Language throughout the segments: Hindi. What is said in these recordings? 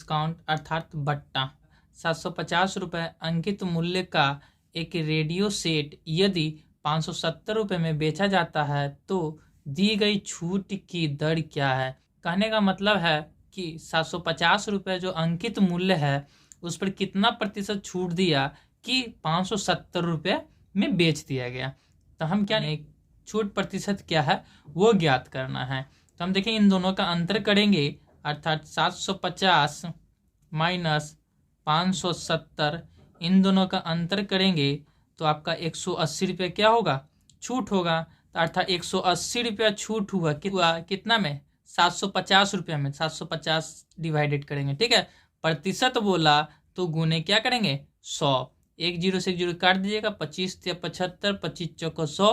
डिस्काउंट अर्थात बट्टा 750 रुपये अंकित मूल्य का एक रेडियो सेट यदि 570 रुपये में बेचा जाता है तो दी गई छूट की दर क्या है। कहने का मतलब है कि 750 रुपये जो अंकित मूल्य है उस पर कितना प्रतिशत छूट दिया कि 570 रुपये में बेच दिया गया। तो हम क्या छूट प्रतिशत क्या है वो ज्ञात करना है। तो हम देखें इन दोनों का अंतर करेंगे अर्थात 750 माइनस 570 इन दोनों का अंतर करेंगे तो आपका 180 रुपये क्या होगा छूट होगा। तो अर्थात 180 रुपया छूट हुआ कितना में 750 रुपये में 750 डिवाइडेड करेंगे। ठीक है, प्रतिशत बोला तो गुने क्या करेंगे 100, एक जीरो से एक जीरो काट दीजिएगा, 25 या 75, 25 चौको 100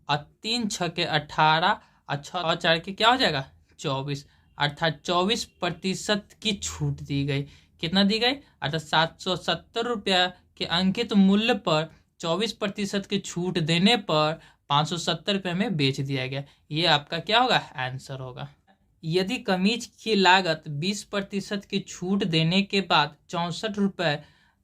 और 3 छके 18 और 6 और 4 के क्या हो जाएगा 24 अर्थात 24% की छूट दी गई। कितना दी गई अर्थात 770 रुपया के अंकित मूल्य पर 24% की छूट देने पर 570 रुपये में बेच दिया गया। ये आपका क्या होगा आंसर होगा। यदि कमीज की लागत 20% की छूट देने के बाद 64 रुपये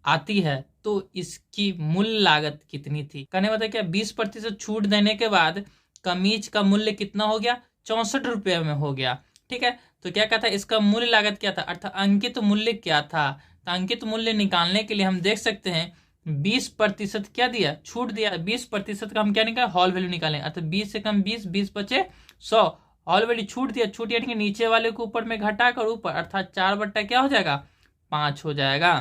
आती है तो इसकी मूल लागत कितनी थी। कहने मतलब क्या 20% छूट देने के बाद कमीज का मूल्य कितना हो गया 64 रुपये में हो गया। ठीक है, तो क्या कहता है इसका मूल्य लागत क्या था अर्थात अंकित मूल्य क्या था। तो अंकित मूल्य निकालने के लिए हम देख सकते हैं 20% क्या दिया छूट दिया, 20% का हम क्या निकालें हॉल वैल्यू निकालें अर्थात 20 से कम 20, 20 बचे 100, हॉल वैल्यू छूट दिया, छूट यानी कि नीचे वाले को ऊपर में घटाकर ऊपर अर्थात 4 बट्टा क्या हो जाएगा 5 हो जाएगा।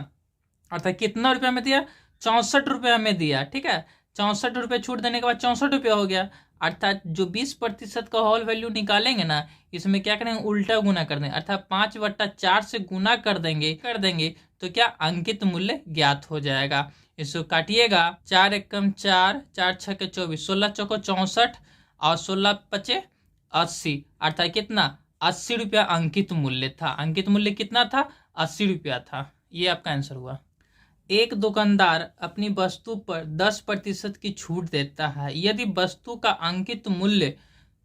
अर्थात कितना रुपया में दिया 64 रुपया में दिया। ठीक है, 64 रुपये छूट देने के बाद 64 रुपया हो गया अर्थात जो 20% का हॉल वैल्यू निकालेंगे ना इसमें क्या करेंगे उल्टा गुना कर देंगे अर्थात 5/4 से गुना कर देंगे तो क्या अंकित मूल्य ज्ञात हो जाएगा। इसको काटिएगा 4 एकम 4, 4 छके 24, 16 चौको 64 और 16 पचे 80 अर्थात कितना 80 रुपया अंकित मूल्य था। अंकित मूल्य कितना था 80 रुपया था। ये आपका आंसर हुआ। एक दुकानदार अपनी वस्तु पर 10% की छूट देता है। यदि वस्तु का अंकित मूल्य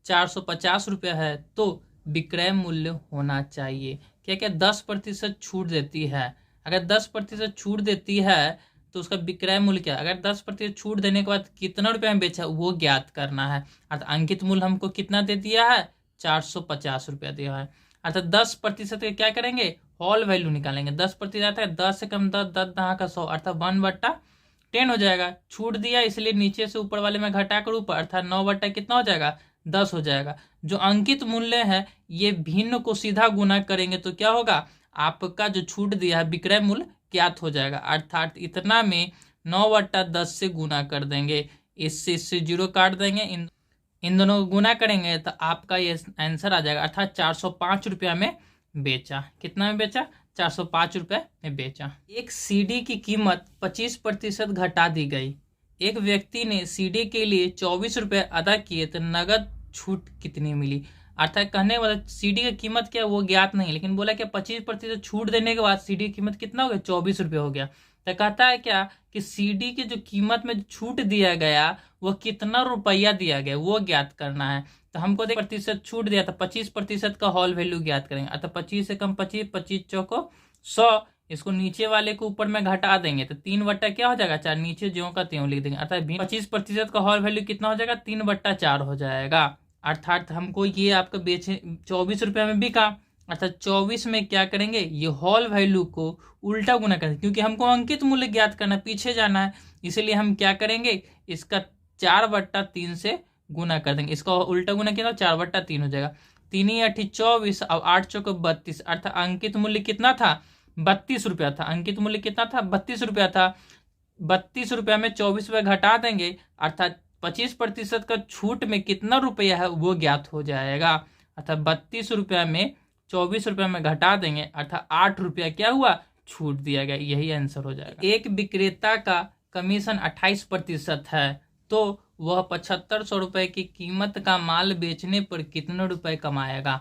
450 रुपया है तो विक्रय मूल्य होना चाहिए। क्या क्या 10% छूट देती है। अगर 10% छूट देती है तो उसका विक्रय मूल्य क्या। अगर 10% छूट देने के बाद कितना रुपया में बेचा वो ज्ञात करना है। अर्थात अंकित मूल्य हमको कितना दे दिया है 450 रुपया दिया है अर्थात 10% का क्या करेंगे हॉल वैल्यू निकालेंगे। 10% आता है 10 से कम 10, 10 दहा का 100 अर्थात 1/10 हो जाएगा। छूट दिया इसलिए नीचे से ऊपर वाले में घटाकर ऊपर अर्थात 9 कितना हो जाएगा 10 हो जाएगा। जो अंकित मूल्य है ये भिन्न को सीधा गुना करेंगे तो क्या होगा आपका जो छूट दिया है विक्रय मूल्य ज्ञात हो जाएगा अर्थात इतना में 9/10 से गुना कर देंगे। इससे जीरो काट देंगे, इन दोनों को गुना करेंगे तो आपका ये आंसर आ जाएगा अर्थात 405 रुपया में बेचा। कितना में बेचा 405 रुपये में बेचा। एक सीडी की कीमत 25% घटा दी गई। एक व्यक्ति ने सीडी के लिए 24 रुपये अदा किए तो नगद छूट कितनी मिली। अर्थात कहने वाला सीडी की कीमत क्या वो ज्ञात नहीं लेकिन बोला कि 25% छूट देने के बाद सीडी की कीमत कितना हो गया 24 रुपये हो गया। तो कहता है क्या कि सीडी की जो कीमत में छूट दिया गया वो कितना रुपया दिया गया वो ज्ञात करना है। तो हमको 25% छूट दिया था 25% का हॉल वैल्यू ज्ञात करेंगे अर्थात 25 से कम 25, 25 चौको 100 इसको नीचे वाले को ऊपर में घटा देंगे तो 3/4 क्या हो जाएगा 4, नीचे ज्यों का त्यों लिख देंगे अर्थात 25% का हॉल वैल्यू कितना हो जाएगा 3/4 हो जाएगा। अर्थात हमको ये आपका बेचे 24 रुपये में बिका अर्थात 24 में क्या करेंगे ये हॉल वैल्यू को उल्टा गुना करेंगे क्योंकि हमको अंकित मूल्य ज्ञात करना पीछे जाना है इसलिए हम क्या करेंगे इसका 4/3 से गुना कर देंगे। इसका उल्टा गुना कितना 4/3 हो जाएगा। 3 8 24 और 8 चौको 32 अर्थात अंकित मूल्य कितना था 32 रुपया था। अंकित मूल्य कितना था 32 रुपया था। 32 रुपया में 24 रुपये घटा देंगे अर्थात 25% का छूट में कितना रुपया है वो ज्ञात हो जाएगा अर्थात 32 रुपया में 24 रुपये में घटा देंगे अर्थात 8 रुपया क्या हुआ छूट दिया गया। यही आंसर हो जाएगा। एक विक्रेता का कमीशन 28% है तो वह 7500 रुपये की कीमत का माल बेचने पर कितने रुपए कमाएगा।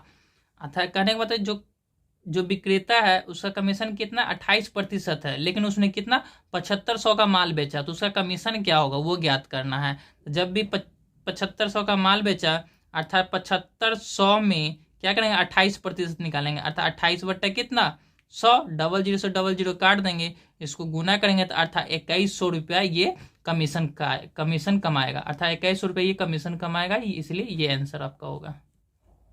अर्थात कहने का मतलब जो विक्रेता है उसका कमीशन कितना 28% है लेकिन उसने कितना 7500 का माल बेचा तो उसका कमीशन क्या होगा वो ज्ञात करना है। जब भी 7500 का माल बेचा अर्थात 7500 में क्या करेंगे 28% निकालेंगे अर्थात 28 बट्टा कितना 100, 00 से 00 काट देंगे, इसको गुना करेंगे तो अर्थात 2100 रुपया ये कमीशन कमाएगा, अर्थात 2100 रुपया ये कमीशन कमाएगा, इसलिए ये आंसर आपका होगा।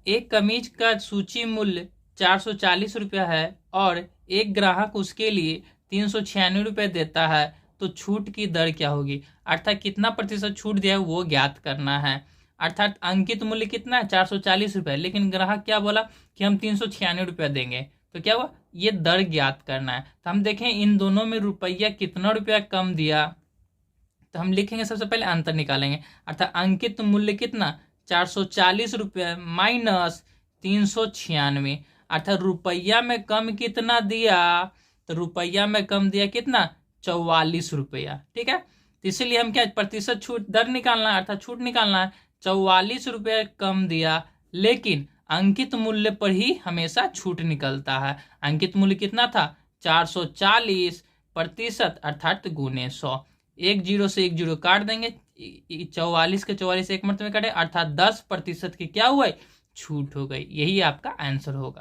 एक कमीज का सूची मूल्य 440 रुपया है और एक ग्राहक उसके लिए 396 रुपये देता है, तो छूट की दर क्या होगी? अर्थात कितना प्रतिशत छूट दिया है वो ज्ञात करना है। अर्थात अंकित मूल्य कितना है? 440 रुपये, लेकिन ग्राहक क्या बोला कि हम 396 रुपया देंगे, तो क्या हुआ? ये दर ज्ञात करना है। तो हम देखें इन दोनों में रुपया कितना रुपया कम दिया, तो हम लिखेंगे सबसे पहले अंतर निकालेंगे। अर्थात अंकित मूल्य कितना? 440 रुपये माइनस 396, अर्थात रुपया में कम कितना दिया? तो रुपया में कम दिया कितना? 44 रुपया। ठीक है, तो इसीलिए हम क्या प्रतिशत छूट दर निकालना है, अर्थात छूट निकालना है। 44 रुपये कम दिया, लेकिन अंकित मूल्य पर ही हमेशा छूट निकलता है। अंकित मूल्य कितना था? 440 प्रतिशत अर्थात गुने 100। 10 से 10 काट देंगे, 44 के 44 एक मत में काटे, अर्थात 10% की क्या हुआ? छूट हो गई। यही आपका आंसर होगा।